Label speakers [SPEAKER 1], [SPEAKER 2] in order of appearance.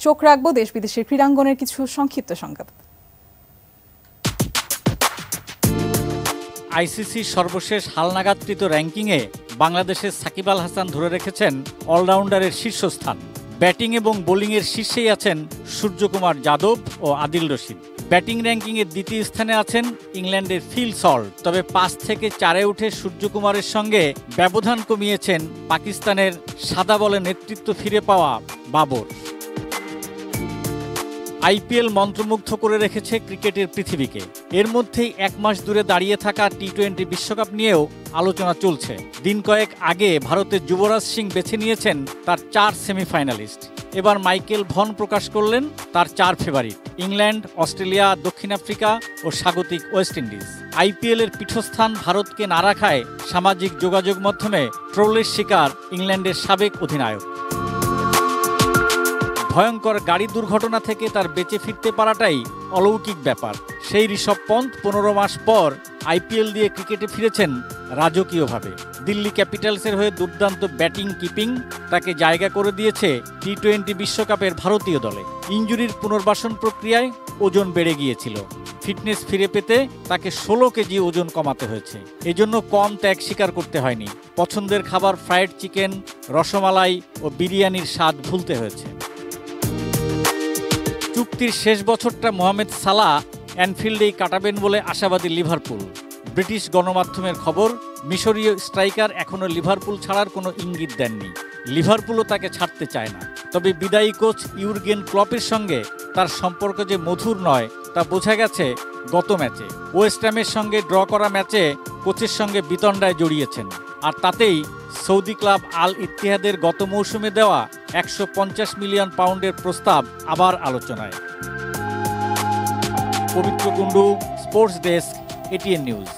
[SPEAKER 1] চোখ রাখবো দেশ বিদেশের ক্রীড়াঙ্গনের কিছু সংক্ষিপ্ত সংবাদ।
[SPEAKER 2] আইসিসির সর্বশেষ হালনাগাদকৃত র্যাঙ্কিংয়ে বাংলাদেশের সাকিব আল হাসান ধরে রেখেছেন অলরাউন্ডারের শীর্ষস্থান। ব্যাটিং এবং বোলিংয়ের শীর্ষেই আছেন সূর্যকুমার যাদব ও আদিল রশিদ। ব্যাটিং র্যাঙ্কিংয়ের দ্বিতীয় স্থানে আছেন ইংল্যান্ডের ফিল সল্ট। তবে 5 থেকে 4-এ উঠে সূর্যকুমারের সঙ্গে ব্যবধান কমিয়েছেন পাকিস্তানের সাদা বলে নেতৃত্ব ফিরে পাওয়া বাবর। আইপিএল মন্ত্রমুগ্ধ করে রেখেছে ক্রিকেটের পৃথিবীকে। এর মধ্যেই 1 মাস দূরে দাঁড়িয়ে থাকা টি-20 বিশ্বকাপ নিয়েও আলোচনা চলছে। দিন কয়েক আগে ভারতের যুবরাজ সিং বেছে নিয়েছেন তার 4 সেমিফাইনালিস্ট। এবার মাইকেল ভন প্রকাশ করলেন তার 4 ফেভারিট: ইংল্যান্ড, অস্ট্রেলিয়া, দক্ষিণ আফ্রিকা ও স্বাগতিক ওয়েস্ট ইন্ডিজ। আইপিএলের পীঠস্থান ভারতকে না রাখায় সামাজিক যোগাযোগ মাধ্যমে ট্রোলের শিকার ইংল্যান্ডের সাবেক অধিনায়ক। ভয়ঙ্কর গাড়ি দুর্ঘটনা থেকে তার বেঁচে ফিরতে পারাটাই অলৌকিক ব্যাপার। সেই ঋষভ পন্থ 15 মাস পর আইপিএল দিয়ে ক্রিকেটে ফিরেছেন রাজকীয়ভাবে। দিল্লি ক্যাপিটালসের হয়ে দুর্দান্ত ব্যাটিং কিপিং তাকে জায়গা করে দিয়েছে টি-20 বিশ্বকাপের ভারতীয় দলে। ইনজুরির পুনর্বাসন প্রক্রিয়ায় ওজন বেড়ে গিয়েছিল। ফিটনেস ফিরে পেতে তাকে 16 কেজি ওজন কমাতে হয়েছে। এজন্য কম ত্যাগ স্বীকার করতে হয়নি। পছন্দের খাবার ফ্রাইড চিকেন, রসমালাই ও বিরিয়ানির স্বাদ ভুলতে হয়েছে। চুক্তির শেষ বছরটা মোহামেদ সালাহ অ্যানফিল্ডেই কাটাবেন বলে আশাবাদী লিভারপুল। ব্রিটিশ গণমাধ্যমের খবর, মিশরীয় স্ট্রাইকার এখনও লিভারপুল ছাড়ার কোনো ইঙ্গিত দেননি। লিভারপুলও তাকে ছাড়তে চায় না। তবে বিদায়ী কোচ ইউর্গেন ক্লপের সঙ্গে তার সম্পর্ক যে মধুর নয় তা বোঝা গেছে গত ম্যাচে। ওয়েস্ট হ্যামের সঙ্গে ড্র করা ম্যাচে কোচের সঙ্গে বিতণ্ডায় জড়িয়েছেন। আর তাতেই সৌদি ক্লাব আল ইত্তিহাদের গত মৌসুমে দেওয়া 150 মিলিয়ন পাউন্ডের প্রস্তাব আবার আলোচনায়। পবিত্র Kundu, sports desk, ATN news.